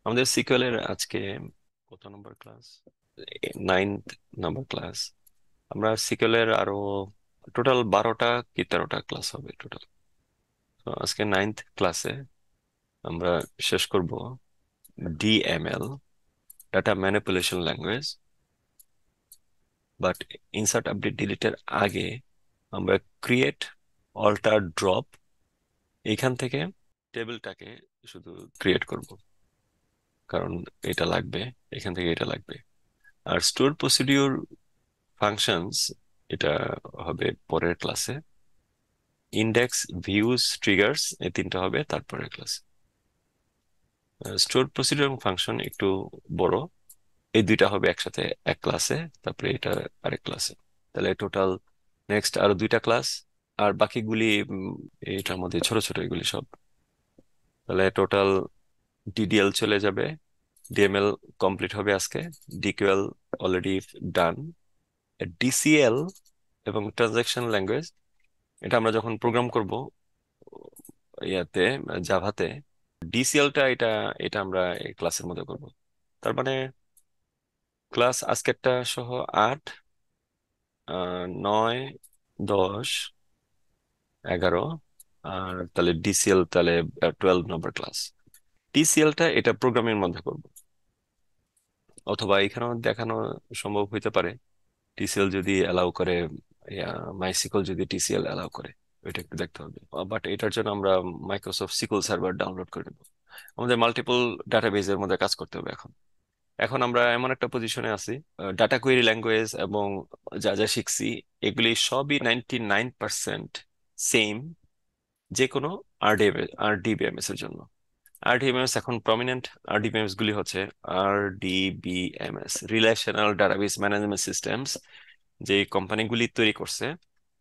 আমাদের সিকিউএল এর আজকে কত নম্বর ক্লাস? 9th number class. আমরা সিকিউএল এর আরো টোটাল 12টা কি 13টা ক্লাস হবে টোটাল। তো আজকে 9th ক্লাসে আমরা শেষ করব DML, data manipulation language. But insert update ডিলিটের আগে আমরা ক্রিয়েট, অল্টার, ড্রপ এইখান থেকে টেবিলটাকে শুধু ক্রিয়েট করব, কারণ এটা লাগবে, এখান থেকে এটা লাগবে। আর স্টোর প্রসিডিউর ফাংশনস, এটা হবে পরের ক্লাসে। ইন্ডেক্স, ভিউজ, ট্রিগার্স, এই তিনটা হবে তারপরের ক্লাসে। স্টোর প্রসিডিউর এবং ফাংশন একটু বড়, এই দুইটা হবে একসাথে এক ক্লাসে, তারপরে এটা আরেক ক্লাসে। তাহলে টোটাল নেক্সট আরো 2টা ক্লাস, আর বাকিগুলি এটার মধ্যে ছোট ছোট এগুলি সব। তাহলে টোটাল ডিডিএল চলে যাবে, ডিএমএল কমপ্লিট হবে আজকে, ডিকিউএল অলরেডি ডান। ডিসিএল এবং ট্রানজাকশন ল্যাঙ্গুয়েজ, এটা আমরা যখন প্রোগ্রাম করব ইয়াতে, জাভাতে, ডিসিএলটা এটা এটা আমরা এই ক্লাসের মধ্যে করব। তার মানে ক্লাস আজকেরটা সহ 8, 9, 10, 11, আর তাহলে ডিসিএল তাহলে 12 নম্বর ক্লাস। ডিসিএলটা এটা প্রোগ্রামের মধ্যে করব, অথবা এখানেও দেখানো সম্ভব হইতে পারে টিসিএল যদি অ্যালাউ করে, মাইসিকল যদি টিসিএল অ্যালাউ করে, ওইটা একটু দেখতে হবে। বাট এটার জন্য আমরা মাইক্রোসফট সিকুয়েল সার্ভার ডাউনলোড করে নেব। আমাদের মাল্টিপল ডাটাবেজের মধ্যে কাজ করতে হবে এখন। এখন আমরা এমন একটা পজিশনে আছি, ডাটা কোয়েরি ল্যাঙ্গুয়েজ এবং যা যা শিখছি এগুলি সবই 99% সেম যে কোনো আরডিবিএমএস এর জন্য। আরডিবিএমএস এখন প্রমিনেন্ট আরডিবিএমএস গুলি হচ্ছে RDBMS, relational database management systems, যে কোম্পানিগুলি তৈরি করছে।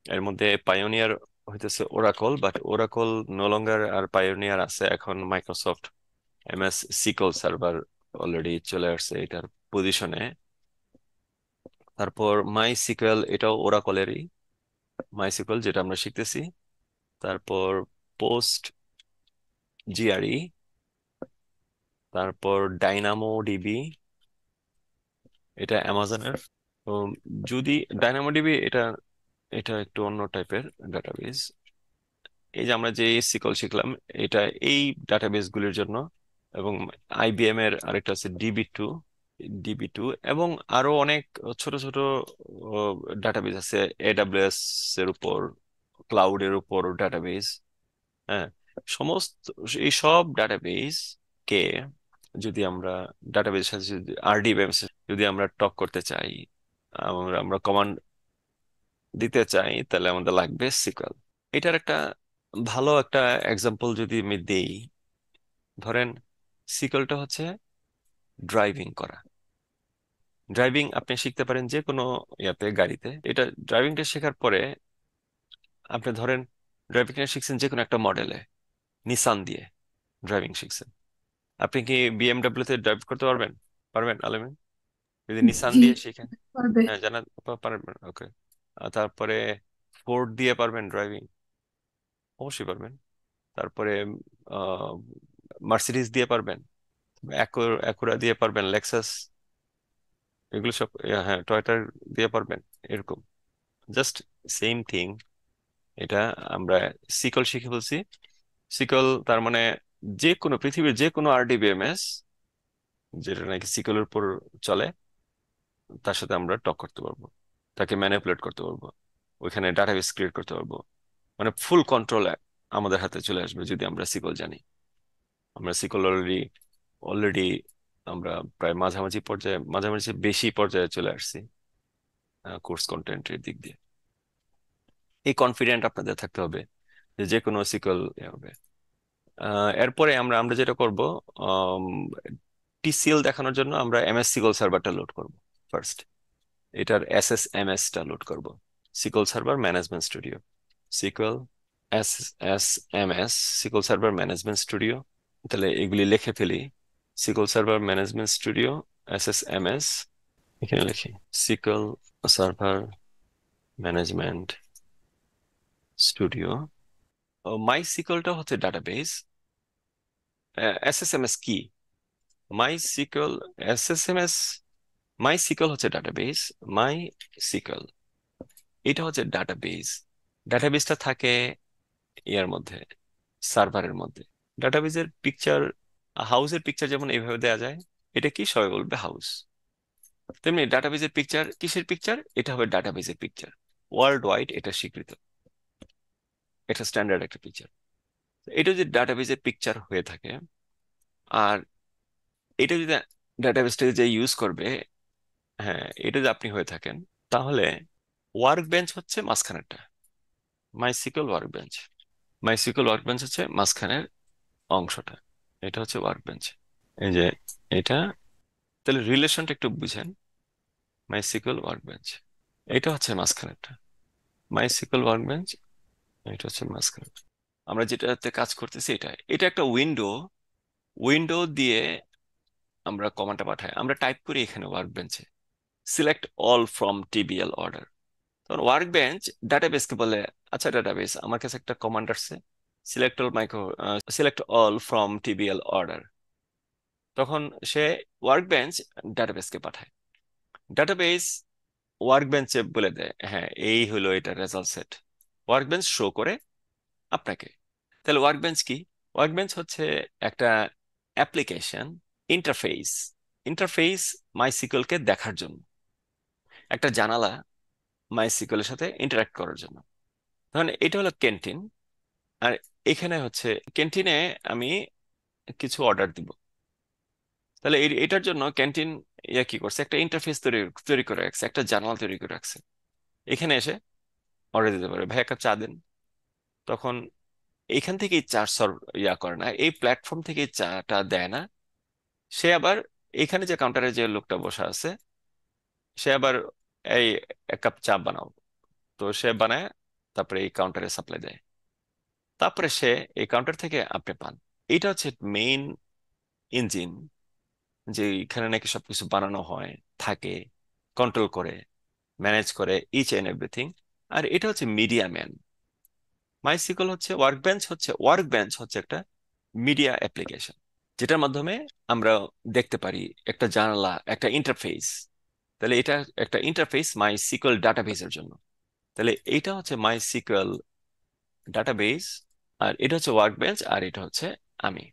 এর মধ্যে পায়োনিয়ার হইতেছে Oracle, but Oracle no longer, আর পায়োনিয়ার আছে এখন Microsoft MS SQL server already চলে আসছে এটার পজিশনে। তারপর মাই সিকুয়েল, এটাও ওরাকলেরই মাই সিকুয়েল যেটা আমরা শিখতেছি। তারপর পোস্ট জিআরই, তারপর ডাইনামো ডিবি, এটা অ্যামাজনের। তো যদি ডাইনামো ডিবি, এটা এটা একটু অন্য টাইপের ডাটাবেস। এই যে আমরা যে সিকল শিখলাম, এটা এই ডাটাবেস গুলির জন্য। এবং আইবিএম এর আরেকটা আছে ডিবি টু, এবং আরো অনেক ছোট ছোট ডাটাবেস আছে এডাব্লিউএস এর উপর, ক্লাউডের উপর ডাটাবেস। হ্যাঁ, সমস্ত এই সব ডাটাবেস কে যদি আমরা ডাটাবেসের সাথে যদি আরডিবিএমএস যদি আমরা টক করতে চাই, আমরা কমান্ড দিতে চাই, তাহলে আমাদের লাগবে সিকল। এটার একটা ভালো একটা এক্সাম্পল যদি আমি দেই, ধরেন সিকলটা হচ্ছে ড্রাইভিং করা। ড্রাইভিং আপনি শিখতে পারেন যে কোনো ইয়াতে, গাড়িতে। এটা ড্রাইভিংটা শেখার পরে আপনি ধরেন ড্রাইভিংটা শিখছেন যে কোনো একটা মডেলে, নিসান দিয়ে ড্রাইভিং শিখছেন। আপনি কি বিএমডব্লিউ তে ড্রাইভ করতে পারবেন? পারবেন আলমিন? যদি নিসান জি, দিয়ে শিখেন। পারবে। হ্যাঁ, জানা পারবেন, ওকে। তারপরে ফোর্ড দিয়ে পারবেন ড্রাইভিং? অবশ্যই পারবেন। তারপরে আহ মার্সিডিজ দিয়ে পারবেন, অ্যাকুরা দিয়ে পারবেন, লেক্সাস, এগুলো সব, হ্যাঁ, টয়োটা দিয়ে পারবেন, এরকম। Just same thing. এটা আমরা সিকল শিখে ফেলছি। সিকল তার মানে যে কোনো পৃথিবীর যে কোনো আরডিবিএমএস যেটা নাকি সিকলের উপর চলে, তার সাথে আমরা টক করতে পারবো, তাকে ম্যানিপুলেট করতে পারবো, ওইখানে ডাটাবেস ক্রিয়েট করতে পারবো। মানে ফুল কন্ট্রোল আমাদের হাতে চলে আসবে যদি আমরা সিকল জানি। আমরা সিকল অলরেডি অলরেডি আমরা প্রায় মাঝামাঝি পর্যায়ে, মাঝামাঝি বেশি পর্যায়ে চলে আসছি কোর্স কন্টেন্টের দিক দিয়ে। এই কনফিডেন্ট আপনাদের থাকতে হবে যে যে কোনো সিকল হবে। এরপরে আমরা আমরা যেটা করব, টিসিএল দেখানোর জন্য আমরা এমএস সিকল সার্ভারটা লোড করব ফার্স্ট। এটার এসএসএমএস টা লোড করব, সিকল সার্ভার ম্যানেজমেন্ট স্টুডিও। সিকল এসএসএমএস, সিকল সার্ভার ম্যানেজমেন্ট স্টুডিও। তাহলে এগুলি লিখে ফেলি, সিকল সার্ভার ম্যানেজমেন্ট স্টুডিও এসএসএমএস, এখানে লিখি সিকল সার্ভার ম্যানেজমেন্ট স্টুডিও। মাই সিকলটা হচ্ছে ডাটাবেস। এসএসএমএস কি? মাই সিকুয়েল এসএসএমএস, মাই সিকুয়েল হচ্ছে ডাটাবেস, মাই সিকুয়েল এটা হচ্ছে ডাটাবেস। ডাটাবেসটা থাকে ইয়ার মধ্যে, সার্ভারের মধ্যে। ডাটাবেসের পিকচার, হাউসের পিকচার যেমন এইভাবে দেওয়া যায়, এটা কি সবাই বলবে হাউস, তেমনি ডাটাবেসের পিকচার কিসের পিকচার, এটা হবে ডাটাবেসের পিকচার। ওয়ার্ল্ড ওয়াইড এটা স্বীকৃত, এটা স্ট্যান্ডার্ড একটা পিকচার। এটা যদি ডাটাবেসের পিকচার হয়ে থাকে, আর এটা যদি ডাটাবেসটা যে ইউজ করবে, হ্যাঁ এটা যদি আপনি হয়ে থাকেন, তাহলে ওয়ার্ক বেঞ্চ হচ্ছে মাঝখানেরটা, মাই সিকিউর ওয়ার্ক বেঞ্চ। মাই সিকিউর ওয়ার্ক বেঞ্চ হচ্ছে মাঝখানের অংশটা, এটা হচ্ছে ওয়ার্ক বেঞ্চ। এই যে এটা, তাহলে রিলেশনটা একটু বুঝেন। মাই সিকিউর ওয়ার্ক বেঞ্চ এটা হচ্ছে মাঝখানেরটা, মাই সিকিউর ওয়ার্ক বেঞ্চ এটা হচ্ছে মাঝখানে। আমরা যেটাতে কাজ করতেছি এটা, এটা একটা উইন্ডো, উইন্ডো দিয়ে আমরা কমান্ডটা পাঠাই, আমরা টাইপ করি এখানে ওয়ার্ক বেঞ্চে select all from TBL order. তখন ওয়ার্ক বেঞ্চ ডাটাবেসকে বলে, আচ্ছা ডাটাবেস আমার কাছে একটা কমান্ড আসছে, select all micro, select all from TBL order. তখন সে ওয়ার্ক বেঞ্চ ডাটাবেসকে পাঠায়, ডাটাবেস ওয়ার্ক বেঞ্চে বলে দেয় হ্যাঁ এই হলো এটা result set, work bench show করে আপনাকে। তাহলে ওয়ার্ক বেঞ্চ কি? ওয়ার্ক বেঞ্চ হচ্ছে একটা অ্যাপ্লিকেশন, ইন্টারফেস, ইন্টারফেস মাইসিকলকে দেখার জন্য, একটা জানালা মাইসিকলের সাথে ইন্টারাক্ট করার জন্য। ধরেন এটা হলো ক্যান্টিন, আর এখানে হচ্ছে ক্যান্টিনে আমি কিছু অর্ডার দিব। তাহলে এটার জন্য ক্যান্টিন ইয়া কি করছে, একটা ইন্টারফেস তৈরি তৈরি করে রাখছে, একটা জানালা তৈরি করে রাখছে, এখানে এসে অর্ডার দিতে পারে, ভাই এক কাপ চা দেন। তখন এখান থেকেই চা সার্ভ ইয়া করে না, এই প্ল্যাটফর্ম থেকে চাটা দেয় না, সে আবার এখানে যে কাউন্টারে যে লোকটা বসা আছে, সে আবার এই এক কাপ চা বানাও, তো সে বানায় তারপরে এই কাউন্টারে সাপ্লাই দেয়, তারপরে সে এই কাউন্টার থেকে আপনি পান। এটা হচ্ছে মেইন ইঞ্জিন, যে এখানে নাকি সবকিছু বানানো হয়, থাকে, কন্ট্রোল করে, ম্যানেজ করে ইচ এন্ড এভরিথিং। আর এটা হচ্ছে মিডিয়া ম্যান। মাইসিকল হচ্ছে ওয়ার্ক বেঞ্চ, হচ্ছে ওয়ার্ক বেঞ্চ হচ্ছে একটা মিডিয়া অ্যাপ্লিকেশন, যেটার মাধ্যমে আমরা দেখতে পারি একটা জানালা, একটা ইন্টারফেস। তাহলে এটা একটা ইন্টারফেস মাই সিকুয়েল ডাটাবেসের জন্য। তাহলে এটা হচ্ছে মাই সিকুয়েল ডাটাবেস, আর এটা হচ্ছে ওয়ার্ক বেঞ্চ, আর এটা হচ্ছে আমি।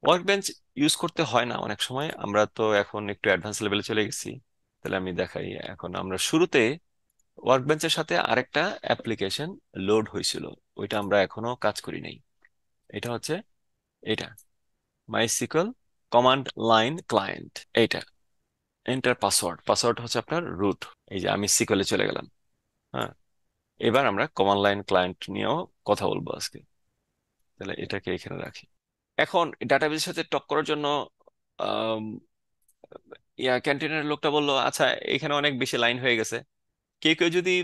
ওয়ার্ক বেঞ্চ ইউজ করতে হয় না অনেক সময়, আমরা তো এখন একটু অ্যাডভান্স লেভেলে চলে গেছি। তাহলে আমি দেখাই, এখন আমরা শুরুতে ওয়ার্ক বেঞ্চের সাথে আরেকটা অ্যাপ্লিকেশন লোড হয়েছিল, ওইটা আমরা এখনো কাজ করি নাই। এটা হচ্ছে এটা মাই সিকুয়েল কমান্ড লাইন ক্লায়েন্ট, এইটা এন্টার পাসওয়ার্ড, পাসওয়ার্ড হচ্ছে আপনার রুট। এই যে আমি সিকুয়েলে চলে গেলাম। হ্যাঁ, এবার আমরা কমান্ড লাইন ক্লায়েন্ট নিয়েও কথা বলবো আজকে। তাহলে এটাকে এখানে রাখি। এখন ডাটাবেসের সাথে টক করার জন্য আম, ক্যান্টিনের লোকটা বললো আচ্ছা এখানে অনেক বেশি লাইন হয়ে গেছে, কেউ কেউ যদি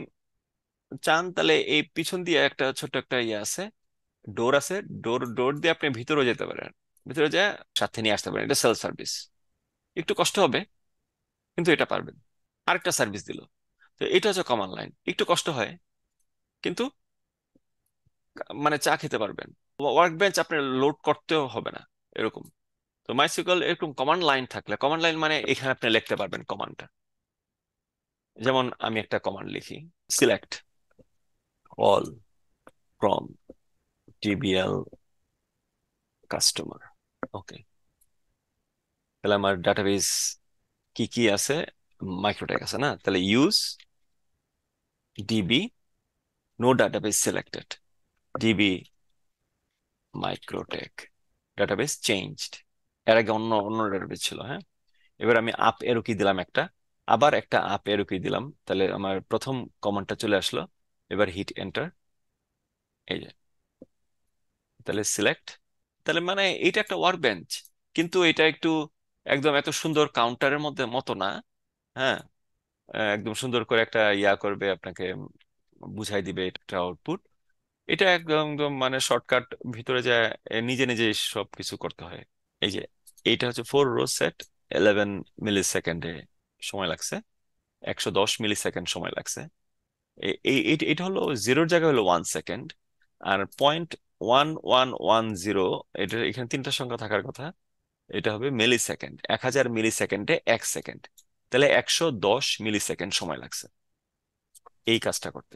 চান তাহলে এই পিছন দিয়ে একটা ছোট্ট একটা আছে, ডোর আছে, ডোর ডোর দিয়ে আপনি ভিতরে যেতে পারেন, ভিতরে যা সাথে নিয়ে আসতে পারেন, এটা সেলফ সার্ভিস। একটু কষ্ট হবে কিন্তু এটা পারবেন। আরেকটা সার্ভিস দিল, তো এটা হচ্ছে কমান্ড লাইন, একটু কষ্ট হয় কিন্তু মানে চা খেতে পারবেন। ওয়ার্ক বেঞ্চ আপনার লোড করতেও হবে না এরকম। তো মাইসিকল এরকম কমান্ড লাইন থাকলে, কমান্ড লাইন মানে এখানে আপনি লিখতে পারবেন কমান্ডটা। যেমন আমি একটা কমান্ড লিখি, select all from TBL customer. Okay, তাহলে আমার ডাটাবেস কি কি আছে, মাইক্রোটেক আছে না, তাহলে use DB no database selected, DB Microtech database changed. এর আগে অন্য অন্য ডাটাবেস ছিল, হ্যাঁ। এবার আমি আপ এরো কি দিলাম একটা, আবার একটা আপ এরো কি দিলাম, তাহলে আমার প্রথম কমান্ডটা চলে আসলো। এবার হিট এন্টার, এই যে, তাহলে সিলেক্ট। তাহলে মানে এটা একটা ওয়ার্ক বেঞ্চ, কিন্তু এটা একটু একদম এত সুন্দর কাউন্টারের মধ্যে মতো না। হ্যাঁ, একদম সুন্দর করে একটা ইয়া করবে আপনাকে, বুঝাই দিবে এটা আউটপুট। এটা একদম একদম মানে শর্টকাট, ভিতরে যায় নিজে নিজে সব কিছু করতে হয়। এই যে এইটা হচ্ছে 4 রো সেট, 11 মিলি সেকেন্ডে সময় লাগছে, 110 মিলি সেকেন্ড সময় লাগছে। এটা হলো জিরোর জায়গায় হলো 1 সেকেন্ড, আর 0.1110, এটা এখানে তিনটা সংখ্যা থাকার কথা, এটা হবে মিলি সেকেন্ড, 1000 মিলি সেকেন্ডে 1 সেকেন্ড, তাহলে 110 মিলি সেকেন্ড সময় লাগছে এই কাজটা করতে।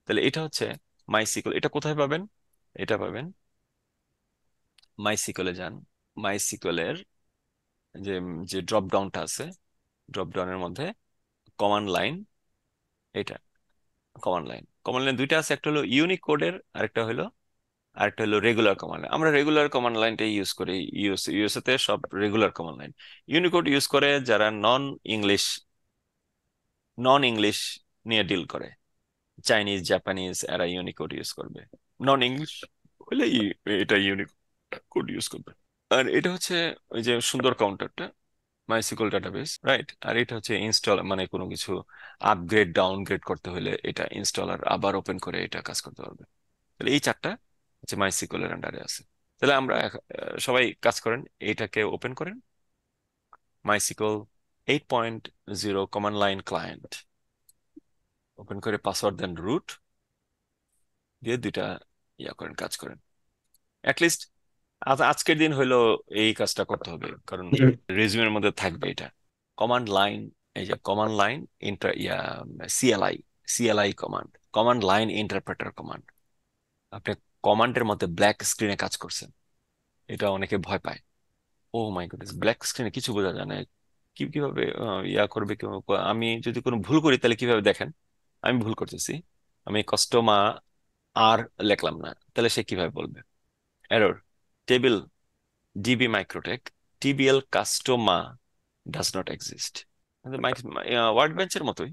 তাহলে এটা হচ্ছে মাইসিকল। এটা কোথায় পাবেন? এটা পাবেন মাইসিকলে যান, মাইসিকলের যে যে ড্রপ ডাউনটা আছে, ড্রপ ডাউনের মধ্যে কমান্ড লাইন, এটা কমান্ড লাইন দুইটা আছে, একটা হলো ইউনিক কোডের, আরেকটা হলো রেগুলার কমান্ড লাইন। আমরা রেগুলার কমান্ড লাইনটাই ইউজ করি। ইউএসএ তে সব regular command line. Unicode use করে যারা ইংলিশ নন ইংলিশ নিয়ে ডিল করে, চাইনিজ, জাপানিজ, এরা ইউনিকোড ইউজ করবে। নন ইংলিশ হলে এটা ইউনিকোড ইউজ করবে। আর এটা হচ্ছে ওই যে সুন্দর কাউন্টারটা, মাইসিকল ডাটাবেস, রাইট। আর এটা হচ্ছে ইনস্টল, মানে কোনো কিছু আপগ্রেড ডাউনগ্রেড করতে হলে এটা ইনস্টলার আবার ওপেন করে এটা কাজ করতে পারবে। তাহলে এই চারটা হচ্ছে মাইসিকল এর আন্ডারে আছে। তাহলে আমরা সবাই কাজ করেন, এটাকে ওপেন করেন, মাইসিকল 8.0 কমান্ড লাইন ক্লায়েন্ট ওপেন করে পাসওয়ার্ড দেন রুট দিয়ে দুইটা করেন, কাজ করেন। অ্যাটলিস্ট আজকের দিন হইলো এই কাজটা করতে হবে, কারণ রেজিউমের মধ্যে থাকবে এটা। কমান্ড লাইন, এই যে command line inter CLI, command, command line interpreter command. আপনি কমান্ডের মধ্যে ব্ল্যাক স্ক্রিনে কাজ করছেন, এটা অনেকে ভয় পায়। ও মাই গডনেস, ব্ল্যাক স্ক্রিনে কিছু বোঝা যায় না, কিভাবে করবে আমি যদি কোনো ভুল করি তাহলে কিভাবে দেখেন? আমি ভুল করতেছি, আমি কস্টমা আর লেখলাম না, তাহলে সে কিভাবে বলবে? Error, table DB microtech TBL customer does not exist. ওয়ার্ড বেঞ্চের মতোই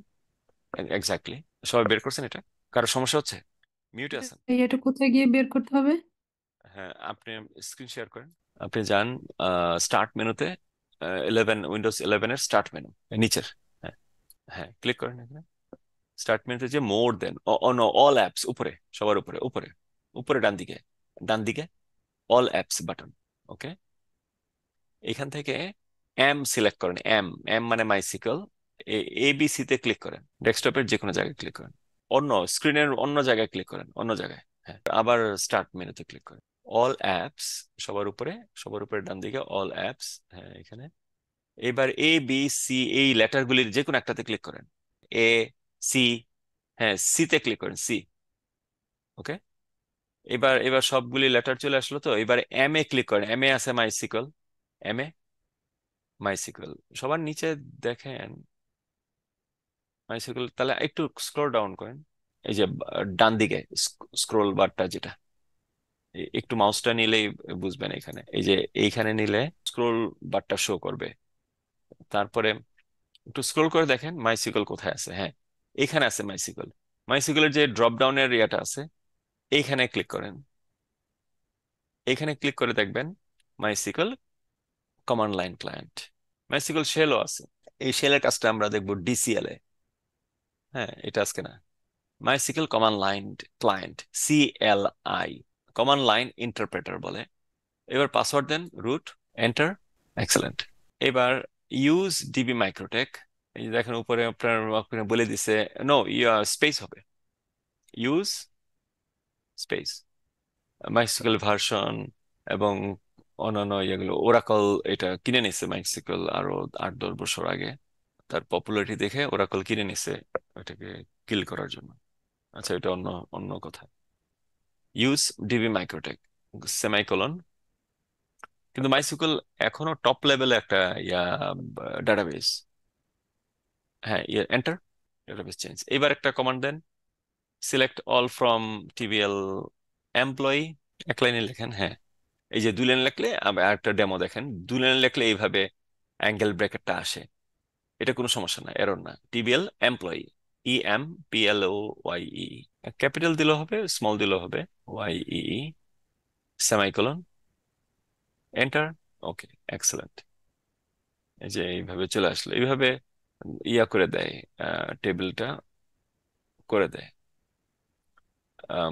এক্স্যাক্টলি। সবাই বের করছেন এটা? কারো সমস্যা হচ্ছে? মিউটে আছেন? এটা কোথায় গিয়ে বের করতে হবে? হ্যাঁ, আপনি স্ক্রিন শেয়ার করেন, আপনি যান স্টার্ট মেনুতে, 11 উইন্ডোজ 11 এর স্টার্ট মেনু নিচের। হ্যাঁ, হ্যাঁ, ক্লিক করেন এখানে। স্টার্ট মেনুতে যে মোর দেন অল অ্যাপস, উপরে, সবার উপরে, উপরে, উপরে ডান দিকে, ডান দিকে অল অ্যাপস বাটন। ওকে, এখান থেকে এম সিলেক্ট করেন, এম, এম মানে মাইসিকল। এবিসি তে ক্লিক করেন, ডেস্কটপের যে কোনো জায়গায় ক্লিক করেন, অন্য স্ক্রিনের অন্য জায়গায় ক্লিক করেন, অন্য জায়গায়। হ্যাঁ, আবার স্টার্ট মেনুতে ক্লিক করেন, অল অ্যাপস, সবার উপরে, সবার উপরে ডান দিকে অল অ্যাপস। হ্যাঁ, এখানে এবার এ বি সি এই লেটারগুলির যে কোনো একটাতে ক্লিক করেন, এ, সি, হ্যাঁ সি তে ক্লিক করেন, সি। ওকে, এবার এবার সবগুলি লেটার চলে আসলো, তো এবার এম এ ক্লিক করেন, এম এ আছে মাইসিকল, এম এ মাইসিকল সবার নিচে দেখেন মাইসিকল, তাহলে একটু স্ক্রল ডাউন করেন, এই যে ডান দিকে স্ক্রোল বারটা যেটা, একটু মাউসটা নিলেই বুঝবেন, এখানে এই যে এইখানে নিলে স্ক্রোল বারটা শো করবে। তারপরে একটু স্ক্রোল করে দেখেন মাইসিকল কোথায় আছে। হ্যাঁ, এখানে আছে মাইসিকল। মাইসিকলের যে ড্রপ ডাউনের ইয়েটা আছে, এইখানে ক্লিক করেন, এইখানে ক্লিক করে দেখবেন মাইসিকল কমান্ড লাইন ক্লায়েন্ট। মাইসিকল শেলও আছে, এই শেলের কাজটা আমরা দেখবো ডিসিএল এ। হ্যাঁ, এটা আজকে না। MySQL command line client, CLI, command line interpreter বলে। এবার পাসওয়ার্ড দেন রুট, এন্টার, এক্সেলেন্ট। এবার ইউজ ডিবি মাইক্রোটেক, এই যে দেখেন উপরে আপনার আপনার বলে দিছে, নো, স্পেস হবে, ইউজ স্পেস, মাইসিকল ভার্সন এবং অন্যান্য ইয়েগুলো। ওরাকল এটা কিনে নিছে মাইসিকল আরো 8-10 বছর আগে, তার পপুলারিটি দেখে ওরাকল কিনে নিছে ওটাকে কিল করার জন্য। আচ্ছা, এটা অন্য অন্য কথা। Use DB microtech semicolon. কিন্তু মাইসিকল এখনো টপ লেভেলে একটা ইয়া ডাটাবেস। হ্যাঁ, এন্টার, ডাটাবেস চেঞ্জ। এবার একটা কমান্ড দেন, select all from TBL employee, এক লাইনে লেখেন। হ্যাঁ, এই যে 2 লাইন লিখলে, একটা ডেমো দেখেন, 2 লাইন লিখলে এইভাবে অ্যাঙ্গেল ব্র্যাকেটটা আসে, এটা কোনো সমস্যা না, এরর না। টিবিএল এমপ্লয়ি, EMPLOYE, ক্যাপিটাল দিলেও হবে, স্মল দিলেও হবে, YEE, সেমাইকোলন, এন্টার। ওকে, এক্সেলেন্ট। এই যে এইভাবে চলে আসলো, এইভাবে করে দেয়, টেবিলটা করে দেয়,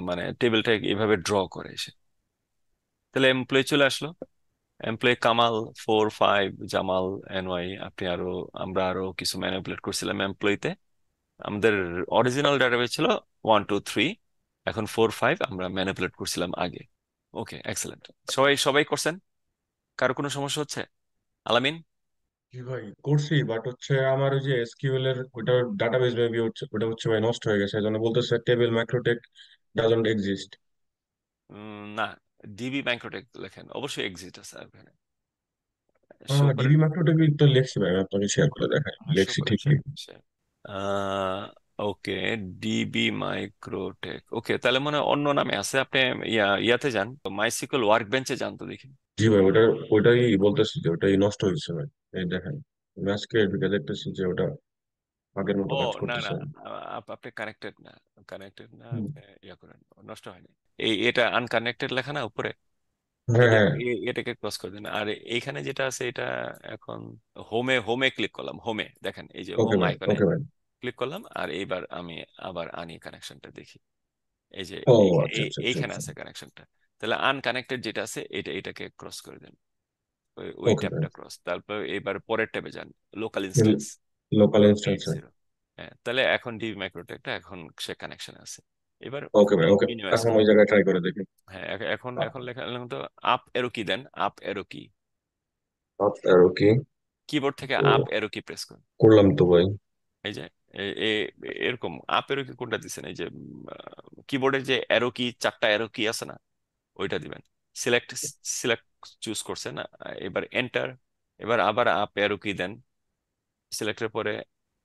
মানে টেবিলটা এইভাবে ড্র করে এসে। তাহলে এমপ্লয়ি চলে আসলো, এমপ্লয়ি কামাল 4-5, জামাল NY। আপনি আরো, আমরা আরো কিছু ম্যানিপুলেট করছিলাম এমপ্লয়িতে। আমাদের অরিজিনাল ডাটাবেস ছিল 1-2-3, এখন 4-5 আমরা ম্যানিপুলেট করছিলাম আগে। ওকে, এক্সেলেন্ট। সবাই সবাই করছেন? কারো কোনো সমস্যা হচ্ছে? আলামিন? জি ভাই, করছি, বাট হচ্ছে আমার ওই যে এসকিউএল এর ওটা ডাটাবেস মেবি হচ্ছে, ওটা হচ্ছে ভাই নষ্ট হয়ে গেছে, এই জন্য বলতেছে টেবিল ম্যাক্রোটেক ডাজন্ট এক্সিস্ট। না, ডিবি ম্যাক্রোটেক লেখেন, অবশ্যই এক্সিস্ট আছে ওখানে। শো ডিবি করেন। ম্যাক্রোটেক তো লিখছি ভাই, আমি আপনাকে শেয়ার করে দেখাই, শো লিখছি করেন, ঠিকই। ওকে। ডিবি মাইক্রোটেক, ওকে, তাহলে মানে অন্য নামে আছে। আপনি ইয়াতে যান, মাইসিকল ওয়ার্ক বেঞ্চে যান তো দেখি। জি ভাই, ওটাই বলতেছি যে ওটাই নষ্ট হয়েছে ভাই। এই দেখেন, আমি আজকে ঢুকে দেখতেছি যে ওটা আগের মতো ও, কাজ না না, করতেছে। আপনি কানেক্টেড না, কানেক্টেড না, হুম। আপনি ইয়া করেন। নষ্ট হয়নি। এটা আনকানেক্টেড লেখা না উপরে, হ্যাঁ এটা হ্যাঁ। এটাকে ক্রস করে দিন। আর এইখানে যেটা আছে এটা এখন হোমে, হোমে ক্লিক করলাম, হোমে দেখেন এই যে ওকে হোম ভাই, আইকনে ওকে ভাই। ক্লিক করলাম। আর এইবার আমি আবার আনি কানেকশনটা দেখি। এই যে ও আচ্ছা আচ্ছা আচ্ছা এইখানে আচ্ছা। আছে কানেকশনটা। তাহলে আনকানেক্টেড যেটা আছে এটাকে ক্রস করে দেন, ওই ওকে ভাই। ট্যাবটা ক্রস। তারপর এবার পরের ট্যাবে যান, local instance local eight instance. Zero হ্যাঁ, তাহলে এখন ডিবি মাইক্রোটেকটা এখন সে কানেকশন আছে। এবার ওকে ভাই, ওকে। মিনিমাইজ এখন ওই করেন। জায়গায় ট্রাই করে দেখি। হ্যাঁ, এখন এখন লেখা লেখা তো আপ এরো কি দেন, আপ এরো কি, আর ওকে। কিবোর্ড থেকে ও, আপ এরো কি প্রেস করুন। করলাম তো ভাই। এই যে এরকম আপ এরো কি কোনটা দিচ্ছেন, এই যে কিবোর্ডের যে এরো কি, চারটা এরো কি আছে না, ওইটা দিবেন। সিলেক্ট, সিলেক্ট চুজ করছেন, এবার এন্টার। এবার আবার আপ এরো কি দেন সিলেক্টের পরে।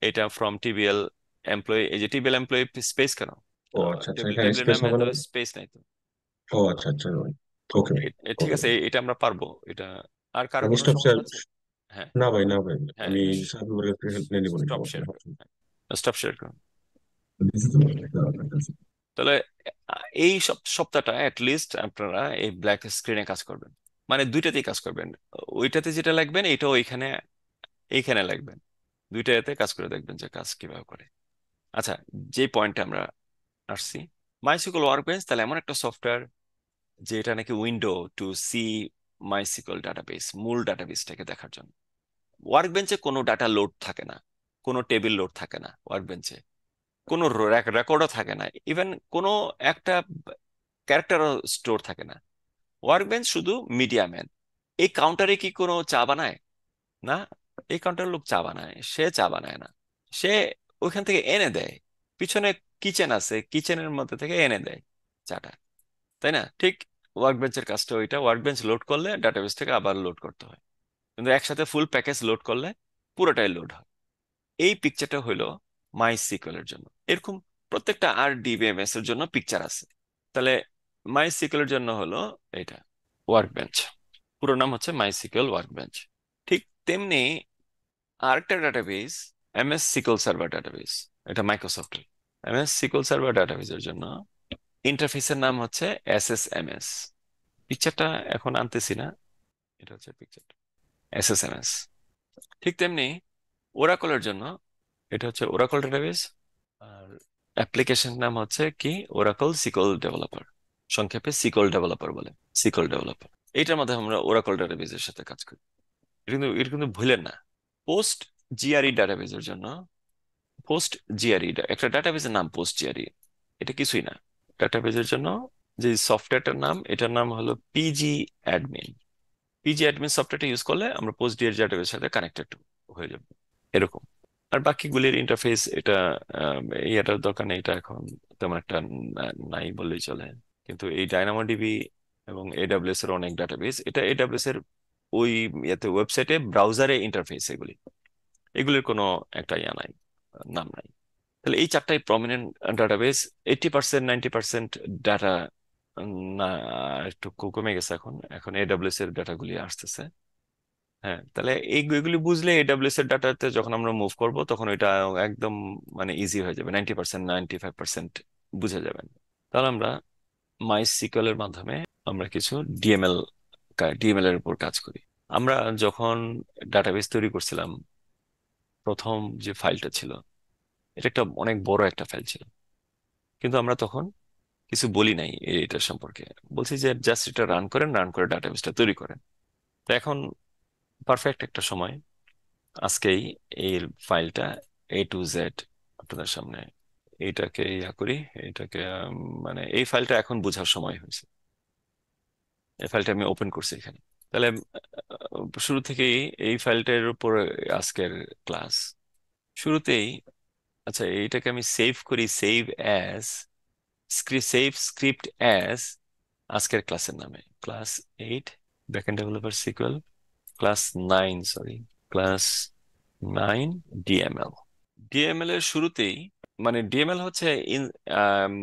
এটা ফ্রম টিবিএল এমপ্লয়ি, এই যে টিবিএল এমপ্লয়ি স্পেস কেন, ও আচ্ছা আচ্ছা, টেবিল এখানে টেবিলের স্পেস নামে হবে তো না? স্পেস নাই তো। ও আচ্ছা আচ্ছা ভাই। ওকে ভাই। ঠিক ওকে আছে, ভাই। এটা আমরা পারবো এটা। আর কারো আমি কোনো স্টপ শেয়ার। সমস্যা আছে? হ্যাঁ, না ভাই, না ভাই, হ্যাঁ, আমি সাকিবের হেল্প নিয়ে নিবো স্টপ সমস্যা শেয়ার নেই। করুন, স্টপ শেয়ার করুন। তাহলে এই সপ্তাহটা লিস্ট আপনারা এই ব্ল্যাক স্ক্রিনে কাজ করবেন, মানে দুইটাতেই কাজ করবেন। ওইটাতে যেটা লাগবেন এটাও এইখানে এইখানে লাগবেন। দুইটাতে কাজ করে দেখবেন যে কাজ কিভাবে করে। আচ্ছা, যে পয়েন্টে আমরা আসছি, মাইসিকল ওয়ার্কবেঞ্চ তাহলে এমন একটা সফটওয়্যার যেটা নাকি উইন্ডো টু সি মাইসিকল ডাটাবেস, মূল ডাটাবেসটাকে দেখার জন্য। ওয়ার্কবেঞ্চে কোনো ডাটা লোড থাকে না, কোনো টেবিল লোড থাকে না ওয়ার্কবেঞ্চে, কোনো রেকর্ডও থাকে না, ইভেন কোনো একটা ক্যারেক্টারও স্টোর থাকে না। ওয়ার্কবেঞ্চ শুধু মিডিয়া ম্যান। এই কাউন্টারে কি কোনো চা বানায়? না, এই কাউন্টারের লোক চা বানায়, সে চা বানায় না, সে ওইখান থেকে এনে দেয়। পিছনে কিচেন আছে, কিচেনের মধ্যে থেকে এনে দেয় চাটা, তাই না? ঠিক ওয়ার্কবেঞ্চের কাজটা ওইটা, ওয়ার্কবেঞ্চ লোড করলে ডাটাবেস থেকে আবার লোড করতে হয়, কিন্তু একসাথে ফুল প্যাকেজ লোড করলে পুরোটাই লোড হয়। এই পিকচারটা হইলো মাই সিকুয়েলের জন্য। এরকম প্রত্যেকটা আর ডিবিএমএস এর জন্য পিকচার আছে। তাহলে মাই সিকুয়েলের জন্য হলো এটা ওয়ার্কবেঞ্চ, পুরো নাম হচ্ছে মাই সিকুয়েল ওয়ার্কবেঞ্চ। ঠিক তেমনি আরেকটা database, MS sequel server database, এটা মাইক্রোসফটের। এমএস সিকুয়েল সার্ভার ডাটাবেসের জন্য ইন্টারফেসের নাম হচ্ছে এসএসএমএস। পিকচারটা এখন আনতেছি না, এটা হচ্ছে পিকচার এসএসএমএস। ঠিক তেমনি ওরাকলের জন্য এটা হচ্ছে ওরাকল ডেটাবেস, আর অ্যাপ্লিকেশন নাম হচ্ছে কি ওরাকল সিকল ডেভেলপার, সংক্ষেপে সিকল ডেভেলপার বলে, সিকল ডেভেলপার। এইটার মধ্যে আমরা ওরাকল ডেটাবেজের সাথে কাজ করি। এটা কিন্তু ভুলেন না। পোস্ট জিআরই ডাটাবেজের জন্য, পোস্ট জিআরই একটা ডাটাবেজের নাম পোস্ট জিআরই, এটা কিছুই না। ডাটাবেজের জন্য যে সফটওয়্যারটার নাম, এটার নাম হলো পিজি অ্যাডমিন। পিজি অ্যাডমিন সফটওয়্যারটা ইউজ করলে আমরা পোস্ট ডিআর ডাটাবেজের সাথে কানেক্টেড হয়ে যাবে, এরকম। আর বাকিগুলির ইন্টারফেস এটা ইয়াটার দরকার নেই, এটা এখন তেমন একটা নাই বললেই চলে। কিন্তু এই ডায়নামোডিবি এবং এডাব্লিউএস এর অনেক ডাটাবেস, এটা এডাব্লিউএস এর ওই ইয়াতে ওয়েবসাইটে ব্রাউজারে ইন্টারফেস, এগুলির কোনো একটা ইয়া নাই, নাম নাই। তাহলে এই চারটাই প্রমিনেন্ট ডাটাবেস। 80% 90% ডাটা না, একটু কমে গেছে এখন, এখন এডাব্লিউএস এর ডাটাগুলি আসতেছে। হ্যাঁ, তাহলে এইগুলি বুঝলে এডাব্লিউএস এর ডাটাতে যখন আমরা মুভ করব তখন এটা একদম মানে ইজি হয়ে যাবে, 90% 95% বুঝে যাবেন। তাহলে আমরা মাই সিকুয়েল এর মাধ্যমে আমরা কিছু ডিএমএল ডিএমএল এর উপর কাজ করি। আমরা যখন ডাটাবেস তৈরি করছিলাম, প্রথম যে ফাইলটা ছিল এটা একটা অনেক বড় একটা ফাইল ছিল, কিন্তু আমরা তখন কিছু বলি নাই এটার সম্পর্কে। বলছি যে জাস্ট এটা রান করেন, রান করে ডাটাবেসটা তৈরি করেন। তো এখন পারফেক্ট একটা সময়, আজকেই এই ফাইলটা A to Z আপনাদের সামনে এইটাকে ইয়া করি, এটাকে মানে এই ফাইলটা এখন বোঝার সময় হয়েছে। এই ফাইলটা আমি ওপেন করছি এখানে। তাহলে শুরু থেকেই এই ফাইলটার উপর আজকের ক্লাস শুরুতেই। আচ্ছা, এইটাকে আমি সেভ করি, সেভ স্ক্রিপ্ট অ্যাজ আজকের ক্লাসের নামে, class 8 backend developer sequel, class 9, sorry, class 9 DML. DML এর শুরুতেই, মানে ডিএমএল হচ্ছে আম,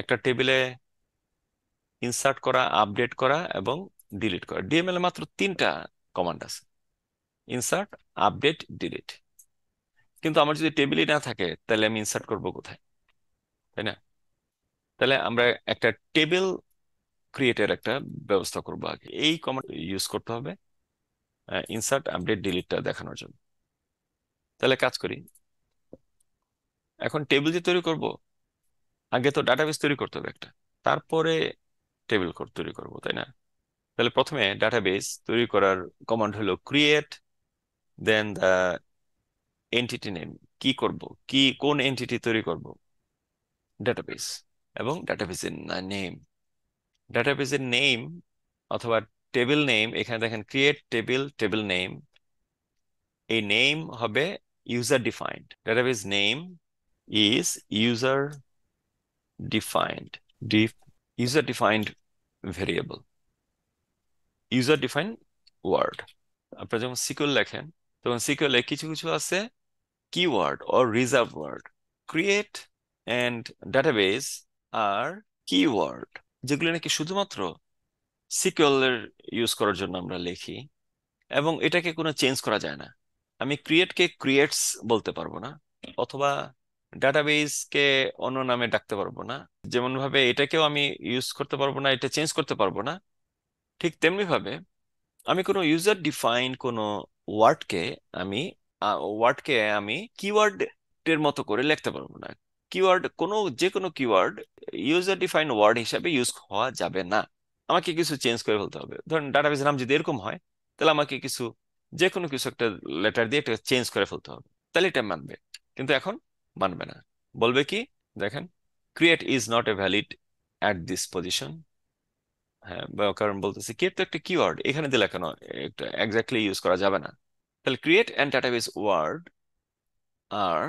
একটা টেবিলে ইনসার্ট করা, আপডেট করা এবং ডিলিট করা। ডিএমএল এ মাত্র 3টা কমান্ড আছে: ইনসার্ট, আপডেট, ডিলিট। কিন্তু আমার যদি টেবিলই না থাকে তাহলে আমি ইনসার্ট করব কোথায়, তাই না? তাহলে আমরা একটা টেবিল ক্রিয়েটের একটা ব্যবস্থা করব আগে। এই কমান্ড ইউজ করতে হবে ইনসার্ট, আপডেট, ডিলিটটা দেখানোর জন্য। তাহলে কাজ করি। এখন টেবিল যে তৈরি করব, আগে তো ডাটাবেস তৈরি করতে হবে একটা, তারপরে টেবিল তৈরি করব, তাই না? তাহলে প্রথমে ডাটাবেস তৈরি করার কমান্ড হলো ক্রিয়েট, দেন দা এন্টিটি নেম। কি করব, কোন এন্টিটি তৈরি করব? ডাটাবেস। এবং ডাটাবেসের নেম, ডাটাবেসের নেম অথবা টেবিল নেম, এখানে দেখেন ক্রিয়েট টেবিল, টেবিল নেম। এই নেম হবে user defined. Database name is user defined, user defined variable, user defined word. আপনারা যখন সিকিউর লেখেন তখন সিকিউরে কিছু কিছু আছে keyword or reserve word. Create and database are keyword, যেগুলো নাকি শুধুমাত্র সিকিউর ইউজ করার জন্য আমরা লিখি এবং এটাকে কোনো চেঞ্জ করা যায় না। আমি ক্রিয়েটকে ক্রিয়েটস বলতে পারবো না, অথবা ডাটাবেসকে অন্য নামে ডাকতে পারবো না। যেমন ভাবে এটাকেও আমি ইউজ করতে পারবো না, এটা চেঞ্জ করতে পারবো না, ঠিক তেমনি ভাবে আমি কোনো ইউজার ডিফাইন কোনো ওয়ার্ডকে আমি কিওয়ার্ড এর মতো করে লিখতে পারবো না। যে কোনো কিওয়ার্ড ইউজার ডিফাইন ওয়ার্ড হিসাবে ইউজ হওয়া যাবে না। আমাকে কিছু চেঞ্জ করে ফেলতে হবে। ধরেন ডাটাবেস নাম যদি এরকম হয়, তাহলে আমাকে যে কোনো কিছু একটা লেটার দিয়ে এটা চেঞ্জ করে ফেলতে হবে, তাহলে এটা মানবে। কিন্তু এখন মানবে না, বলবে কি? দেখেন, create is not a valid at this position. হ্যাঁ, কারণ বলতেছি ক্রিয়েট তো একটা কিওয়ার্ড, এখানে দিলে কেন একটা এক্স্যাক্টলি ইউজ করা যাবে না। তাহলে create and database word are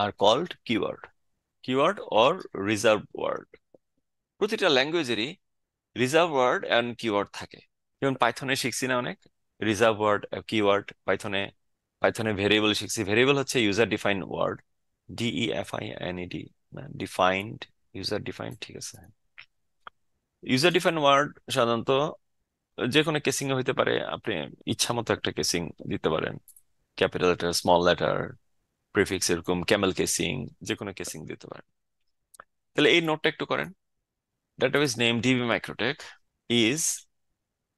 are called keyword or reserve word. প্রতিটা ল্যাঙ্গুয়েজেরই রিজার্ভ ওয়ার্ড এন্ড কিওয়ার্ড থাকে। যেমন পাইথনে শিখছি না অনেক রিজার্ভ ওয়ার্ড, কিওয়ার্ড। পাইথনে ভেরিয়েবল শিখছি। ভেরিয়েবল হচ্ছে ইউজার ডিফাইন্ড ওয়ার্ড, DEFINED, না ডিফাইন্ড, ইউজার ডিফাইন্ড, ঠিক আছে। ইউজার ডিফাইন্ড ওয়ার্ড সাধারণত যে কোনো কেসিং এ হইতে পারে। আপনি ইচ্ছা মতো একটা কেসিং দিতে পারেন, capital letter, small letter, prefix, এরকম ক্যামেল কেসিং, যে কোনো কেসিং দিতে পারেন। তাহলে এই নোটটা একটু করেন। Database name DB Microtech is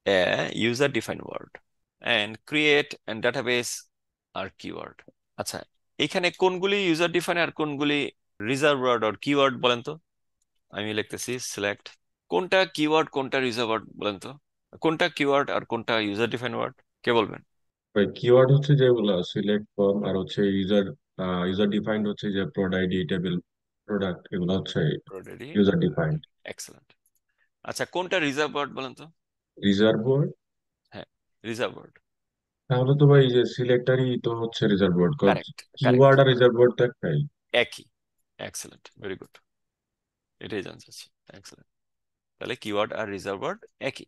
a user defined word and create and database are keyword. আচ্ছা, এখানে কোনগুলি ইউজার ডিফাইন আর কোনগুলি রিজার্ভ ওয়ার্ড আর কিওয়ার্ড বলেন তো? আমি লিখতেছি সিলেক্ট, কোনটা কিওয়ার্ড কোনটা রিজার্ভ ওয়ার্ড বলেন তো? কোনটা কিওয়ার্ড আর কোনটা ইউজার ডিফাইন ওয়ার্ড, কে বলবেন? কিওয়ার্ড হচ্ছে যেগুলো সিলেক্ট ফর্ম, আর হচ্ছে ইউজার ইউজার ডিফাইন্ড হচ্ছে যে প্রোড আইডি, টেবিল, প্রোডাক্ট, এগুলো হচ্ছে অলরেডি, ইউজার ডিফাইন্ড। এক্সেলেন্ট। আচ্ছা, কোনটা রিজার্ভ ওয়ার্ড বলেন তো? রিজার্ভ ওয়ার্ড, হ্যাঁ, রিজার্ভ ওয়ার্ড। তাহলে তো ভাই যে সিলেক্টারই তো হচ্ছে reserve word, cause correct, correct, keyword আর রিজার্ভ ওয়ার্ড তো একটাই। একই। এক্সেলেন্ট, ভেরি গুড, এটাই জানতে চাচ্ছি। এক্সেলেন্ট। তাহলে কিওয়ার্ড আর রিজার্ভ ওয়ার্ড একই।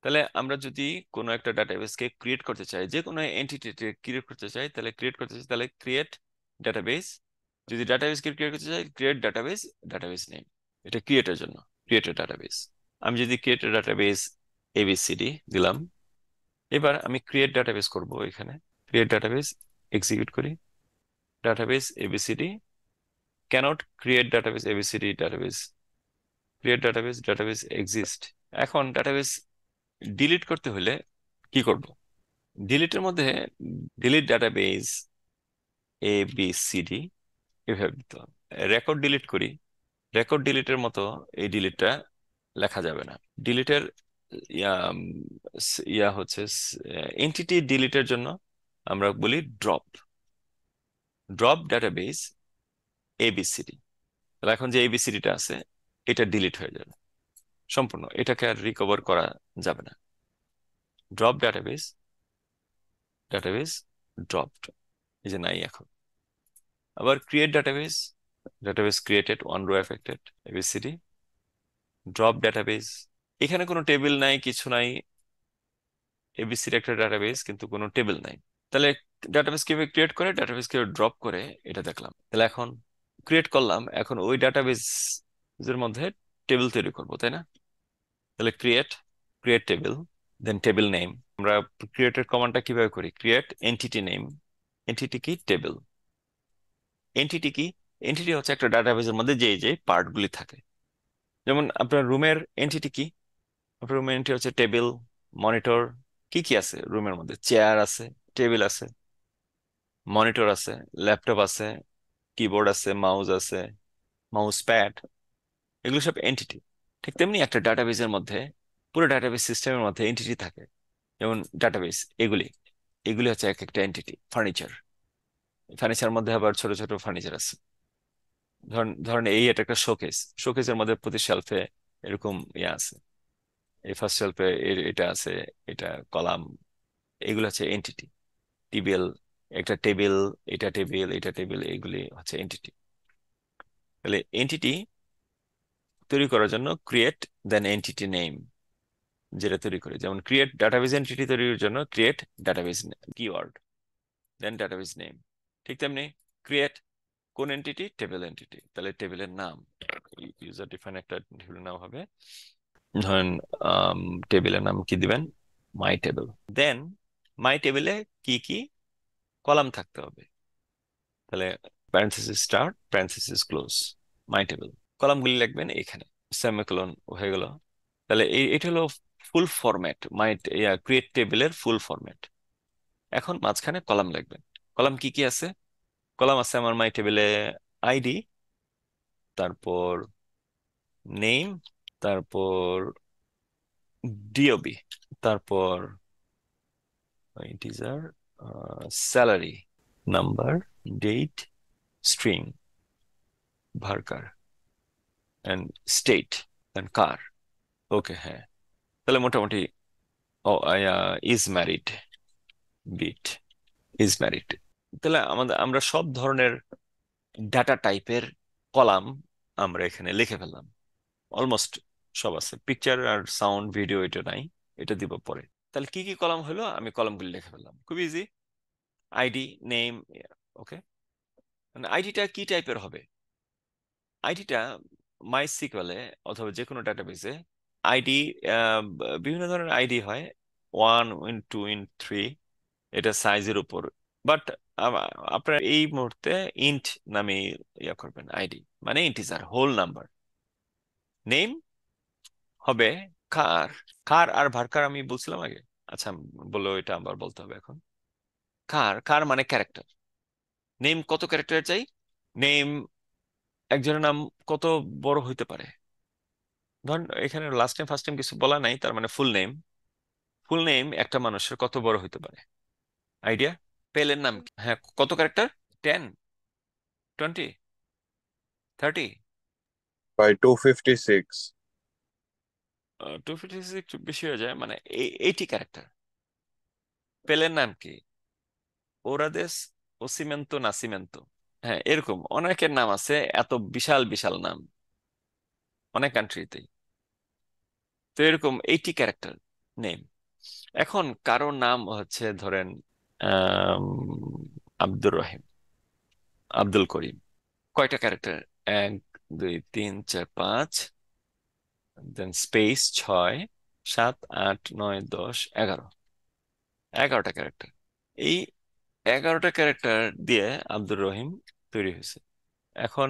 তাহলে আমরা যদি কোনো একটা ডাটাবেসকে ক্রিয়েট করতে চাই, যে কোনো এন্টিটি ক্রিয়েট করতে চাই, তাহলে ক্রিয়েট ডাটাবেস। যদি ডাটাবেসকে ক্রিয়েট করতে চাই, ক্রিয়েট ডাটাবেস, ডাটাবেস নেম। এটা ক্রিয়েটের জন্য, ক্রিয়েটেড ডাটাবেস। আমি যদি ক্রিয়েটেড ডাটাবেস ABCD দিলাম, এবার আমি ক্রিয়েট ডাটাবেস করব। এখানে ক্রিয়েট ডাটাবেস এক্সিকিউট করি। Database ABCD cannot create database ABCD database, create database, database exist. এখন ডাটাবেস ডিলিট করতে হলে কি করব? ডিলিটের মধ্যে ডিলিট ডাটাবেস ABCD এভাবে দিতে হবে। রেকর্ড ডিলিট করি, রেকর্ড ডিলিটের মতো এই ডিলিটটা লেখা যাবে না। ডিলিটের ইয়া উম, ইয়া হচ্ছে এন্টিটি ডিলিটের জন্য আমরা বলি ড্রপ ডাটাবেস ABCD। তাহলে এখন যে ABCDটা আছে এটা ডিলিট হয়ে যাবে। সম্পূর্ণ, এটাকে আর রিকভার করা যাবে না। ড্রপ ডাটাবেস, ডাটাবেস ড্রপড, এই যে নাই এখন। আবার create database, database created, one row affected, ABCD. Drop database, এখানে কোনো টেবিল নাই, কিছু নাই, এবিসির একটা ডাটাবেস কিন্তু কোনো টেবিল নাই। তাহলে ডাটাবেস কিভাবে ক্রিয়েট করে, ডাটাবেস কিভাবে ড্রপ করে, এটা দেখলাম। তাহলে এখন ক্রিয়েট করলাম, এখন ওই ডাটাবেস এর মধ্যে টেবিল তৈরি করব, তাই না? তাহলে ক্রিয়েট, ক্রিয়েট টেবিল, দেন টেবিল নেম। আমরা ক্রিয়েটের কমান্ডটা কিভাবে করি? ক্রিয়েট এন্টিটি নেম, এন্টিটি কি? টেবিল। এন্টিটি কি? এন্টিটি হচ্ছে একটা ডাটাবেসের মধ্যে যে যে পার্টগুলি থাকে। যেমন আপনার রুমের এন্টিটি কি? আপনার রুমের এন্টিটি হচ্ছে টেবিল, মনিটর। কি কি আছে রুমের মধ্যে? চেয়ার আছে, টেবিল আছে, মনিটর আছে, ল্যাপটপ আছে, কিবোর্ড আছে, মাউস আছে, মাউস প্যাড, এগুলো সব এন্টিটি। ঠিক তেমনি একটা ডাটাবেসের মধ্যে, পুরো ডাটাবেস সিস্টেমের মধ্যে এন্টিটি থাকে। যেমন ডাটাবেস, এগুলি এগুলি হচ্ছে এক একটা এন্টিটি। ফার্নিচার, ফার্নিচার মধ্যে আবার ছোট ছোট ফার্নিচার আছে। ধরেন ধরেন এই এটা একটা শোকেস, শোকেসের মধ্যে প্রতি শেলফে এরকম ইয়ে আছে। এই ফার্স্ট শেলফে এটা আছে, এটা কলাম, এগুলো হচ্ছে এন্টিটি। টেবিল, একটা টেবিল, এটা টেবিল, এটা টেবিল, এগুলি হচ্ছে এন্টিটি। তাহলে এন্টিটি তৈরি করার জন্য ক্রিয়েট দেন এন্টিটি নেম যেটা তৈরি করি। যেমন ক্রিয়েট ডাটাবেস এন্টিটি তৈরির জন্য ক্রিয়েট ডাটাবেস কিওয়ার্ড, দেন ডাটাবেস নেম। ঠিক তেমনি ক্রিয়েট কোন এন্টিটি? Table entity. তাহলে টেবিলের নাম, ইউজার ডিফাইন একটা টেবিলের নাম হবে। ধরেন টেবিলের নাম কি দিবেন? মাই টেবিল। দেন মাই টেবিলে কি কি কলাম থাকতে হবে? তাহলে প্যারেনথেসিস স্টার্ট, প্যারেনথেসিস ক্লোজ, মাই টেবিল। কলামগুলি লিখবেন এখানে, সেমিকোলন হয়ে গেল। তাহলে এটা হলো ফুল ফরম্যাট, মাই ক্রিয়েট টেবিলের ফুল ফরম্যাট। এখন মাঝখানে কলাম লিখবেন। কলাম কি কি আছে? কলাম আছে আমার মাই টেবিলে আইডি, তারপর নেম, তারপর ডিওবি, তারপর integer, salary, number, date, string, varchar, and state, then char. Okay, হ্যাঁ। তাহলে মোটামুটি, ও is married, bit, is married. তাহলে আমরা সব ধরনের ডাটা টাইপের কলাম আমরা এখানে লিখে ফেললাম। অলমোস্ট সব আছে, পিকচার আর সাউন্ড ভিডিও এটা নাই, এটা দিব পরে। তাহলে কি কি কলাম হলো, আমি কলামগুলি লিখে ফেললাম, খুব ইজি। আইডি, নেম, ওকে। মানে আইডিটা কি টাইপের হবে? আইডিটা মাই সিকুয়েলে অথবা যে কোনো ডাটাবেসে আইডি, বিভিন্ন ধরনের আইডি হয়, 1 ইন 2 ইন 3, এটা সাইজের উপর। বাট আপনার এই মুহূর্তে ইন্ট নামে ইয়া করবেন আইডি, মানে ইন্টিজার, হোল নাম্বার। নেম হবে কার, কার আর ভার্কার আমি বলছিলাম আগে। আচ্ছা, বললো এটা আবার বলতে হবে এখন। কার, কার মানে ক্যারেক্টার। নেম কত ক্যারেক্টার চাই? নেম, একজনের নাম কত বড় হইতে পারে? ধরেন এখানে লাস্ট টাইম ফার্স্ট টাইম কিছু বলা নাই, তার মানে ফুল নেম। ফুল নেম একটা মানুষের কত বড় হইতে পারে? আইডিয়া? পেলের নাম কি? হ্যাঁ, কত ক্যারেক্টার? 10, 20, 30? by 256. 256 একটু বেশি হয়ে যায়, মানে 80 ক্যারেক্টার। পেলের নাম কি? ওরাদেস ওসিমেন্তো নাসিমেন্তো। হ্যাঁ, এরকম অনেকের নাম আছে, এত বিশাল বিশাল নাম অনেক কান্ট্রিতেই। তো এরকম 80 ক্যারেক্টার নেম। এখন কারো নাম হচ্ছে ধরেন আম, আব্দুর রহিম, আব্দুল করিম, কয়টা ক্যারেক্টার? 1 2 3 4 5, দেন স্পেস 6 7 8 9 10 11, 11টা ক্যারেক্টার। এই 11টা ক্যারেক্টার দিয়ে আব্দুর রহিম তৈরি হয়েছে। এখন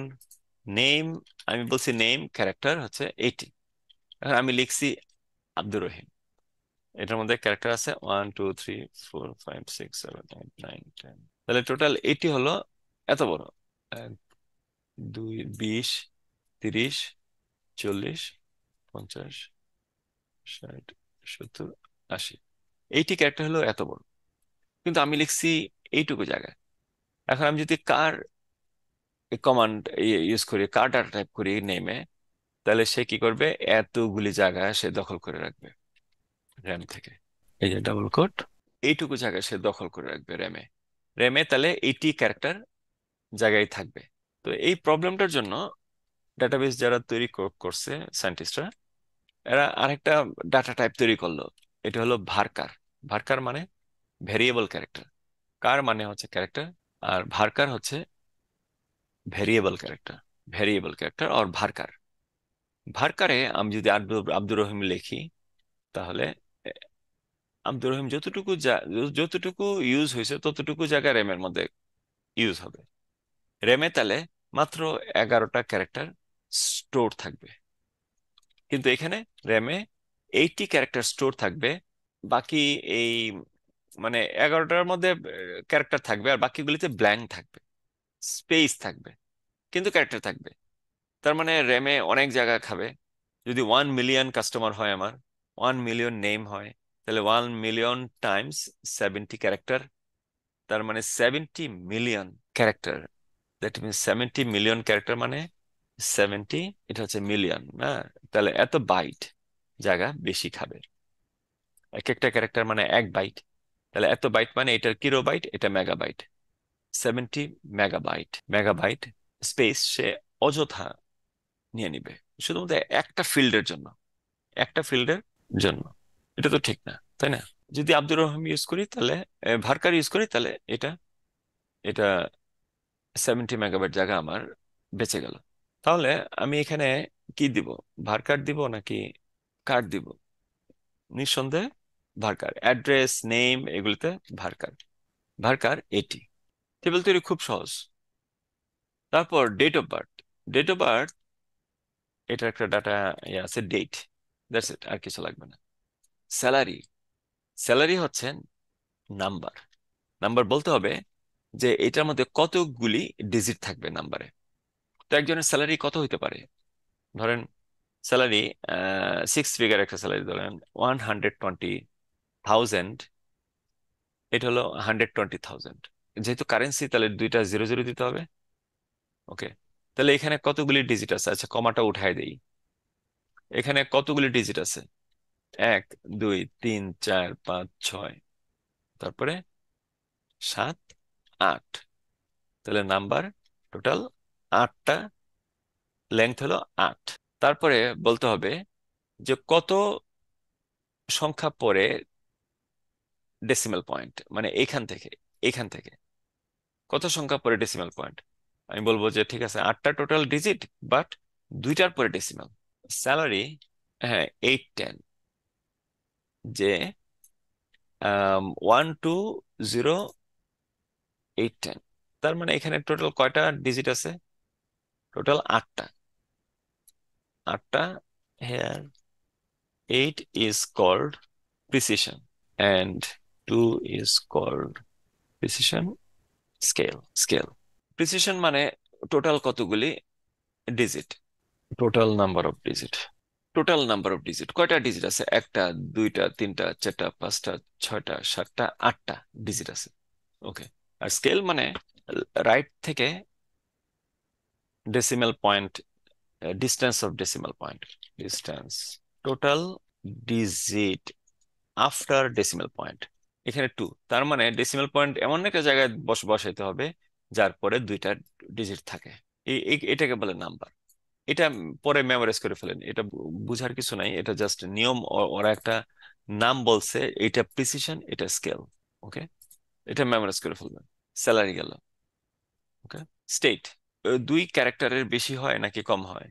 নেম, আমি বলছি নেম ক্যারেক্টার হচ্ছে 80। এখন আমি লিখছি আব্দুর রহিম, এটার মধ্যে ক্যারেক্টার আছে 1 2 3 4 5 6 7 8 9 10। তাহলে টোটাল 80 হলো এত বড়। 1 2 20 30 40 50 60 70 80, 80 ক্যারেক্টার হলো এত বড়। কিন্তু আমি লিখছি এইটুকু জায়গায়। এখন আমি যদি কার কমান্ড ইউজ করি, কার ডাটা টাইপ করি নেমে, তাহলে সে কি করবে, এতগুলি জায়গা সে দখল করে রাখবে র্যাম থেকে। এই যে ডাবল কোট, এইটুকু জায়গা সে দখল করে রাখবে র্যামে। র্যামে তাহলে 80 ক্যারেক্টার জায়গায় থাকবে। তো এই প্রবলেমটার জন্য ডাটাবেস যারা তৈরি করছে সায়েন্টিস্টরা, এরা আরেকটা ডাটা টাইপ তৈরি করলো। এটা হলো ভার্কার। ভার্কার মানে ভেরিয়েবল ক্যারেক্টার। কার মানে হচ্ছে ক্যারেক্টার, আর ভার্কার হচ্ছে ভেরিয়েবল ক্যারেক্টার। ভেরিয়েবল ক্যারেক্টার আর ভার্কার। ভার্কারে আমি যদি আব্দুর রহিম লিখি, তাহলে আহ, আব্দুর রহিম যতটুকু ইউজ হয়েছে ততটুকু জায়গা র্যামের মধ্যে ইউজ হবে। র্যামে তাহলে মাত্র 11টা ক্যারেক্টার স্টোর থাকবে, কিন্তু এখানে র্যামে 80 ক্যারেক্টার স্টোর থাকবে। বাকি এই মানে 11টার মধ্যে ক্যারেক্টার থাকবে, আর বাকিগুলিতে ব্ল্যাঙ্ক থাকবে, স্পেস থাকবে, কিন্তু ক্যারেক্টার থাকবে। তার মানে র্যামে অনেক জায়গা খাবে। যদি 1 মিলিয়ন কাস্টমার হয় আমার, 1 মিলিয়ন নেম হয়, তাহলে 1 মিলিয়ন টাইমস 70 ক্যারেক্টার, তার মানে 70 million character. That means 70 million character মানে 70, এটা হচ্ছে মিলিয়ন না। তাহলে এত বাইট জায়গা বেশি খাবে। এক একটা ক্যারেক্টার মানে 1 বাইট, তাহলে এত বাইট মানে এটার কিলোবাইট, এটা মেগাবাইট। 70 মেগাবাইট, মেগাবাইট স্পেস সে অযথা নিয়ে নিবে শুধুমাত্র একটা ফিল্ডের জন্য, একটা ফিল্ডের জন্য। এটা তো ঠিক না, তাই না? যদি আব্দুর রহিম ইউজ করি তাহলে, ভার্কার ইউজ করি, তাহলে এটা এটা 70 মেগাবাইট জায়গা আমার বেঁচে গেল। তাহলে আমি এখানে কি দিব, ভার্কার দিব নাকি কার দিব? নিঃসন্দেহে ভার্কার। অ্যাড্রেস, নেম, এগুলিতে ভার্কার। ভার্কার এটি। টেবিল তৈরি খুব সহজ। তারপর date of birth. Date of birth, এটা একটা ডাটা আছে, ডেট, দ্যাটস ইট, আর কিছু লাগবে না। স্যালারি। স্যালারি হচ্ছে নাম্বার। নাম্বার বলতে হবে যে এটার মধ্যে কতগুলি ডিজিট থাকবে নাম্বারে। তো একজনের স্যালারি কত হইতে পারে? ধরেন স্যালারি 6 ফিগার একটা স্যালারি, ধরেন 120,000। এটা হলো 120,000। যেহেতু কারেন্সি, তাহলে দুইটা জিরো জিরো দিতে হবে। ওকে, তাহলে এখানে কতগুলি ডিজিট আছে? আচ্ছা, কমাটা উঠাই দেই। এখানে কতগুলি ডিজিট আছে? 1 2 3 4 5 6, তারপরে 7 8। তাহলে নাম্বার টোটাল 8টা, লেন্থ হলো 8। তারপরে বলতে হবে যে কত সংখ্যা পরে ডেসিমাল পয়েন্ট, মানে এখান থেকে কত সংখ্যা পরে ডেসিমাল পয়েন্ট। আমি বলবো যে ঠিক আছে, 8টা টোটাল ডিজিট, বাট দুইটার পরে ডেসিমাল। স্যালারি, হ্যাঁ, 8 10, যে 1 2 0 8 10। তার মানে এখানে টোটাল কয়টা ডিজিট আছে? টোটাল 8টা। 8টা। Here 8 is called precision and 2 is called precision scale. Precision মানে টোটাল কতগুলি digit, total number of digit. Total number of digit কয়টা ডিজিট আছে? 1টা 2টা 3টা 4টা 5টা 6টা 7টা 8টা ডিজিট আছে। ওকে। আর স্কেল মানে রাইট থেকে decimal point, distance of decimal point, distance total digit after decimal point. এখানে 2, তার মানে ডেসিমাল পয়েন্ট এমন একটা জায়গায় বসাইতে হবে যার পরে দুইটা ডিজিট থাকে। এটাকে বলে নাম্বার। এটা পরে মেমোরাইজ করে ফেলেন, এটা বুঝার কিছু নাই, এটা জাস্ট নিয়ম। ওরা একটা নাম বলছে, এটা প্রিসিশন, এটা স্কেল। ওকে, এটা মেমোরাইজ করে ফেলবেন। স্যালারি গেল। ওকে। স্টেট, 2 ক্যারেক্টারের বেশি হয় নাকি কম হয়?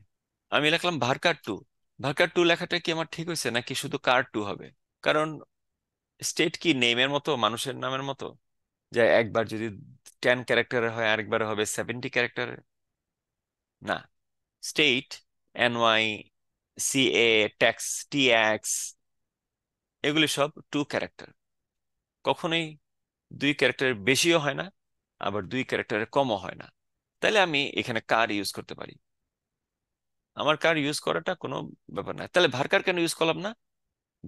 আমি লিখলাম ভার্কার 2। ভার্কার 2 লেখাটা কি আমার ঠিক হয়েছে, নাকি শুধু কার 2 হবে? কারণ স্টেট কি নেমের মতো, মানুষের নামের মতো, যে একবার যদি 10 ক্যারেক্টারের হয়, আরেকবার হবে 70 ক্যারেক্টারের? না। State, NY, CA, tax, TX, এগুলি সব 2 ক্যারেক্টার। কখনোই 2 ক্যারেক্টারের বেশিও হয় না, আবার 2 ক্যারেক্টারের কমও হয় না। তাহলে আমি এখানে কার ইউজ করতে পারি। আমার কার ইউজ করাটা কোনো ব্যাপার না। তাহলে ভার্কার কেন ইউজ করলাম না?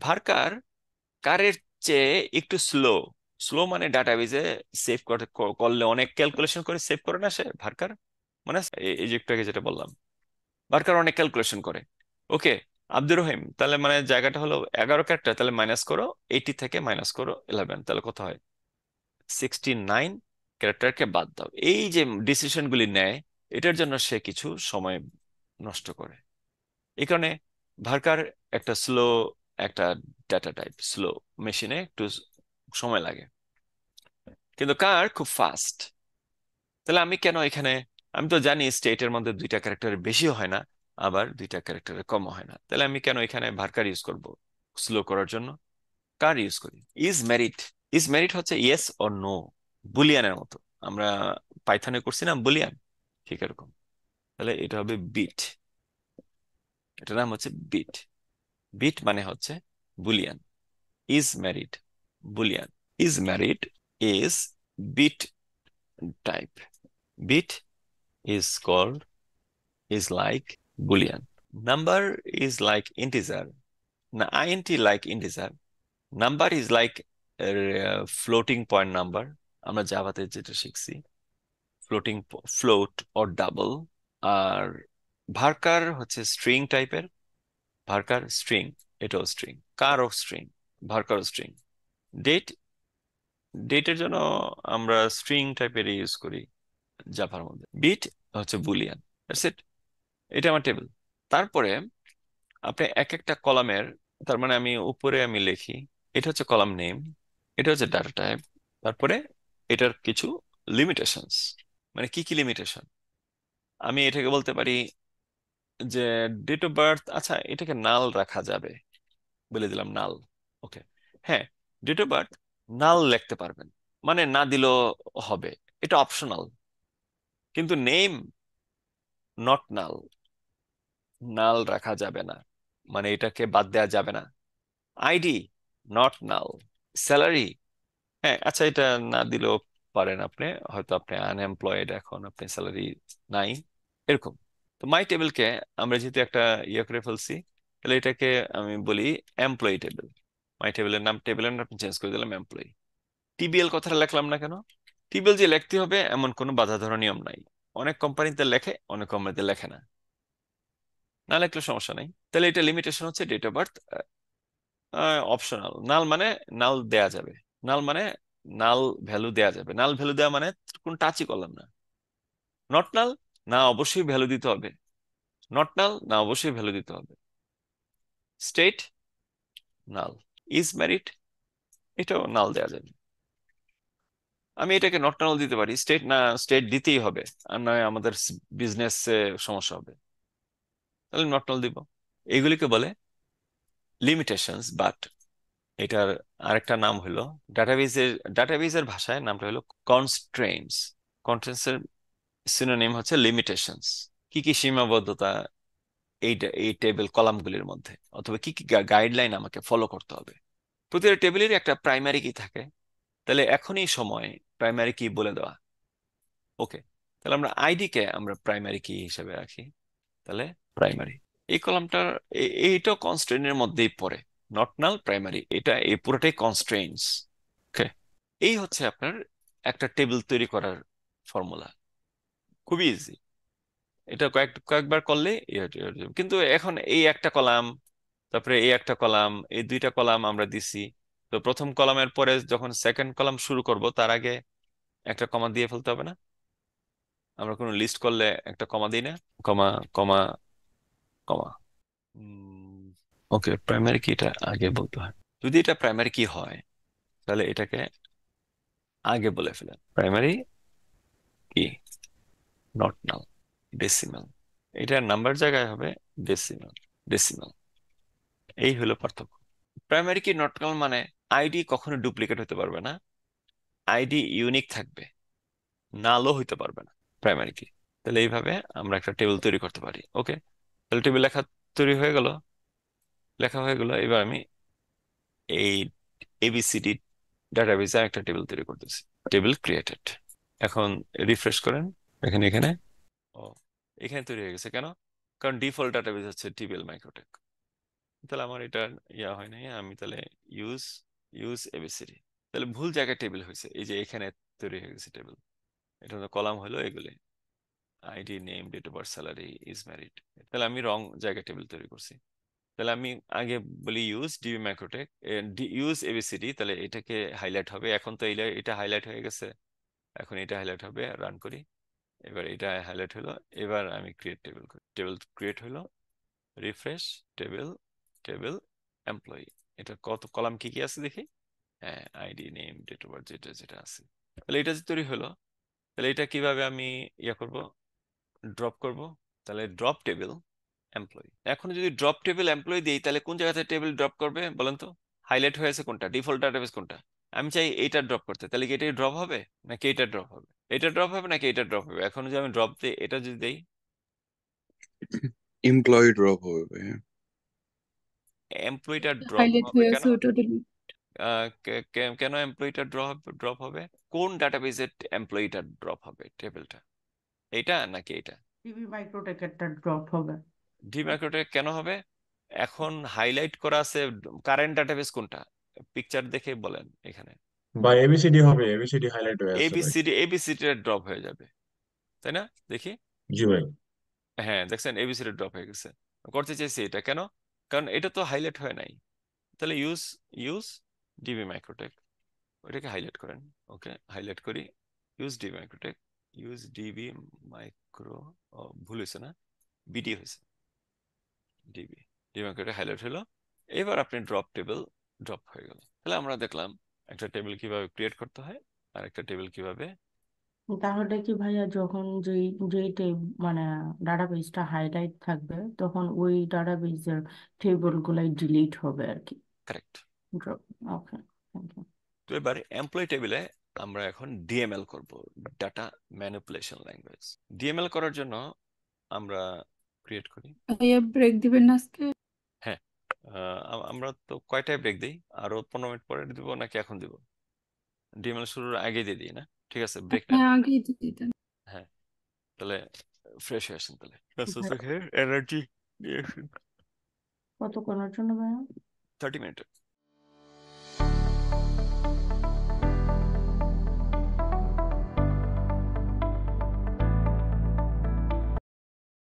ভার্কার কারের চেয়ে একটু স্লো। স্লো মানে ডাটাবেজে সেভ করলে অনেক ক্যালকুলেশন করে সেভ করে না সে, ভার্কার। মানে এই যে একটু আগে যেটা বললাম, ভার্কার অনেক ক্যালকুলেশন করে। ওকে, আব্দুর রহিম, তাহলে মানে জায়গাটা হলো 11 ক্যারেক্টার, তাহলে মাইনাস করো 80 থেকে মাইনাস করো 11, তাহলে কত হয়? 69 ক্যারেক্টারকে বাদ দাও। এই যে ডিসিশন গুলি নেয়, এটার জন্য সে কিছু সময় নষ্ট করে। এই কারণে ভার্কার একটা স্লো, একটা ডাটা টাইপ, স্লো, মেশিনে একটু সময় লাগে, কিন্তু কার খুব ফাস্ট। তাহলে আমি কেন এখানে, আমি তো জানি স্টেটের মধ্যে 2টা ক্যারেক্টারের বেশিও হয় না, আবার 2টা ক্যারেক্টারের কমও হয় না, তাহলে আমি কেন এখানে ভার্কার ইউজ করব স্লো করার জন্য? কার ইউজ করি? Is married. ইজ মেরিট হচ্ছে ইয়েস অর নো, বুলিয়ানের মতো। আমরা পাইথনে করছি না বুলিয়ান, ঠিক এরকম। তাহলে এটা হবে বিট, এটার নাম হচ্ছে বিট। বিট মানে হচ্ছে boolean. Is married boolean, is married is bit type. Bit is called, is like boolean. Number is like integer. Now int like integer. Number is like a floating point number. আমরা জাভাতে যেটা শিখছি, floating, float or double. আর varchar হচ্ছে string টাইপের, varchar string, এটাও string, কারও string, ভার্কারও স্ট্রিং। ডেট, ডেটের জন্য আমরা স্ট্রিং টাইপের ইউজ করি জাভার মধ্যে। বিট হচ্ছে বুলিয়ান। দ্যাটস ইট, এটা আমার টেবিল। তারপরে আপনি এক একটা কলামের, তার মানে আমি উপরে আমি লিখি, এটা হচ্ছে কলাম নেম, এটা হচ্ছে ডাটা টাইপ, তারপরে এটার কিছু লিমিটেশনস। মানে কি কি লিমিটেশন? আমি এটাকে বলতে পারি যে ডেট অফ বার্থ, আচ্ছা এটাকে নাল রাখা যাবে, বলে দিলাম নাল। ওকে, হ্যাঁ, ডেট অফ বার্থ নাল লিখতে পারবেন, মানে না দিলেও হবে, এটা অপশনাল। কিন্তু নেম নট নাল, নাল রাখা যাবে না, মানে এটাকে বাদ দেওয়া যাবে না। ID not null. স্যালারি, হ্যাঁ আচ্ছা এটা না দিলেও পারেন আপনি, হয়তো আপনি আনএমপ্লয়েড, এখন আপনি স্যালারি নাই, এরকম। তো মাই টেবিলকে আমরা যেহেতু একটা ইয়ে করে ফেলছি, তাহলে এটাকে আমি বলি এমপ্লয়ি টেবিল। মাই টেবিলের নাম, টেবিলের নাম চেঞ্জ করে দিলাম এমপ্লয়ি। টিবিএল কথাটা লিখলাম না কেন? টিবিএল যে লিখতে হবে এমন কোনো বাধা ধরা নিয়ম নাই। অনেক কোম্পানিতে লেখে, অনেক কোম্পানিতে লেখে না, না লিখলে সমস্যা নাই। তাহলে এটা লিমিটেশন হচ্ছে ডেট অফ বার্থ অপশনাল। নাল মানে নাল দেয়া যাবে, নাল মানে নাল ভ্যালু দেয়া যাবে। নাল ভ্যালু দেওয়া মানে কোন টাচই করলাম না। নট নাল, না অবশ্যই ভ্যালু দিতে হবে। নট নাল, না অবশ্যই ভ্যালু দিতে হবে। State null. ইজ ম্যারিড, এটাও নাল দেয়া যাবে। আমি এটাকে নট নাল দিতে পারি, স্টেট না, স্টেট দিতেই হবে, আর নয় আমাদের বিজনেস সমস্যা হবে, তাহলে নট নাল দিব। এগুলিকে বলে লিমিটেশনস। বাট এটার আরেকটা নাম হলো, ডাটাবেজের ভাষায় নামটা হলো কনস্ট্রেইনটস। কনস্ট্রেইনটস সিনোনিম হচ্ছে লিমিটেশনস। কি কি সীমাবদ্ধতা এই টেবিল কলামগুলির মধ্যে, অথবা কি কি গাইডলাইন আমাকে ফলো করতে হবে। প্রতিটা টেবিলের একটা প্রাইমারি কি থাকে, তাহলে এখনই সময় প্রাইমারি কি বলে দেওয়া। ওকে, তাহলে আমরা আইডি কে আমরা প্রাইমারি কি হিসেবে রাখি, তাহলে প্রাইমারি। এই কলামটার এইটাও কনস্ট্রেইনের মধ্যেই পড়ে। নট নাল, প্রাইমারি, এটা এই পুরোটাই কনস্ট্রেইনটস। ওকে, এই হচ্ছে আপনার একটা টেবিল তৈরি করার ফর্মুলা। খুবই ইজি, এটা কয়েকবার করলে হয়ে যাবে। কিন্তু এখন এই একটা কলাম, তারপরে এই একটা কলাম, এই 2টা কলাম আমরা দিছি, তো প্রথম কলামের পরে যখন সেকেন্ড কলাম শুরু করব তার আগে একটা কমা দিয়ে ফেলতে হবে না? আমরা কোনো লিস্ট করলে একটা কমা দিই না? কমা, কমা, কমা। ওকে, প্রাইমারি কি এটা আগে বলতে হয়। যদি এটা প্রাইমারি কি হয় তাহলে এটাকে আগে বলে ফেলেন, প্রাইমারি কি নট নাল, ডেসিমাল। এটার নাম্বার জায়গায় হবে ডেসিমাল, ডেসিমাল। এই হলো পার্থক্য। প্রাইমারি কি নট নাল মানে আইডি কখনো ডুপ্লিকেট হতে পারবে না, আইডি ইউনিক থাকবে, নালও হইতে পারবে না প্রাইমারি কি। তাহলে এইভাবে আমরা একটা টেবিল তৈরি করতে পারি। ওকে, তাহলে টেবিল লেখা তৈরি হয়ে গেল, লেখা হয়ে গেল। এবার আমি এই এবিসিডি ডাটাবেসে একটা টেবিল তৈরি করতেছি, টেবিল ক্রিয়েটেড। এখন রিফ্রেশ করেন, এখানে এখানে ও এখানে তৈরি হয়ে গেছে। কেন? কারণ ডিফল্ট ডাটাবেস হচ্ছে টিবিএল মাইক্রোটেক। তাহলে আমার এটা ইয়া হয় নাই, আমি তাহলে ইউজ ইউজ এবিসিডি, তাহলে ভুল জায়গায় টেবিল হয়েছে। এই যে এখানে তৈরি হয়ে গেছে টেবিল, এটা তো কলাম হলো এগুলি, ID name date of birth salary is married. তাহলে আমি রং জায়গায় টেবিল তৈরি করছি। তাহলে আমি আগে বলি ইউজ ডিবি ম্যাক্রোটেক, ইউজ এবিসিডি, তাহলে এটাকে হাইলাইট হবে। এখন তো এটা হাইলাইট হয়ে গেছে, এখন এটা হাইলাইট হবে। রান করি, এবার এটা হাইলাইট হলো। এবার আমি ক্রিয়েট টেবিল করি, টেবিল ক্রিয়েট হলো, রিফ্রেশ, টেবিল, টেবিল এমপ্লয়ি। এটা কত কলাম কি কি আছে দেখি। হ্যাঁ, ID name date of birth যেটা যেটা আছে। তাহলে এটা যে তৈরি হলো, তাহলে এটা কিভাবে আমি করব, ড্রপ করব। তাহলে ড্রপ টেবিল এমপ্লয়ি। এখন যদি ড্রপ টেবিল এমপ্লয়ি দিই, তাহলে কোন জায়গাতে টেবিল ড্রপ করবে বলেন তো? হাইলাইট হয়েছে কোনটা, ডিফল্ট ডাটাবেস কোনটা? আমি চাই এইটা ড্রপ করতে, তাহলে কি এটাই ড্রপ হবে নাকি এটা ড্রপ হবে? এটা ড্রপ হবে নাকি এটা ড্রপ হবে? এখন যদি আমি ড্রপ দিই, এটা যদি দেই, এমপ্লয়ি ড্রপ হবে ভাইয়া। এমপ্লয়িটা ড্রপ হাইলাইট হবে হয়ে কেন? আছে ওটা delete। কেন এমপ্লয়িটা ড্রপ হবে? কোন ডাটাবেসের এমপ্লয়িটা ড্রপ হবে টেবিলটা? এইটা নাকি এটা? টিভি মাইক্রোটেকেরটা ড্রপ হবে। ডিম্যাক্রোটেক কেন হবে? এখন হাইলাইট করা আছে কারেন্ট ডাটাবেস কোনটা, পিকচার দেখে বলেন এখানে। বা এবিসিডি হবে, এবিসিডি হাইলাইট হয়ে আছে ভাই। এবিসিডি ড্রপ হয়ে যাবে, তাই না? দেখি, জি ভাই। হ্যাঁ দেখছেন এবিসিডি ড্রপ হয়ে গেছে। করতে চাইছি এটা কেন? কারণ এটা তো হাইলাইট হয় নাই। তাহলে ইউজ ইউজ ডিবি মাইক্রোটেক, ওইটাকে হাইলাইট করেন। ওকে, হাইলাইট করি, use DB Microtek, use DB micro, ভুল হয়েছে না, বিডি হয়েছে, ডিবি ডিবি মাইক্রোটেক হাইলাইট হলো। এবার আপনি ড্রপ টেবিল ড্রপ হয়ে গেল। তাহলে আমরা দেখলাম একটা টেবিল কিভাবে ক্রিয়েট করতে হয় আর একটা টেবিল কিভাবে। তাহলে কি ভাইয়া যখন যেই যেই মানে ডাটাবেসটা হাইলাইট থাকবে তখন ওই ডাটাবেসের টেবিল গুলাই ডিলিট হবে আর কি। Correct. Drop. Okay, thank you. তো এবার এমপ্লয়ি টেবিলে আমরা এখন ডিএমএল করব, ডাটা ম্যানিপুলেশন ল্যাঙ্গুয়েজ। ডিএমএল করার জন্য আমরা ক্রিয়েট করি। ভাইয়া ব্রেক দিবেন না আজকে? হ্যাঁ, আমরা তো কয়টায় ব্রেক দিই? আরো 15 মিনিট পরে দিব নাকি এখন দিব? ডিএমএল শুরুর আগে দিয়ে দিই না? ঠিক আছে, ব্রেক নেন। হ্যাঁ, আগেই দিয়ে দিতেন। হ্যাঁ, তাহলে ফ্রেশ হয়ে আসেন, তাহলে ভাই, এনার্জি নিয়ে আসেন। কতক্ষণের জন্য ভাইয়া? 30 মিনিট।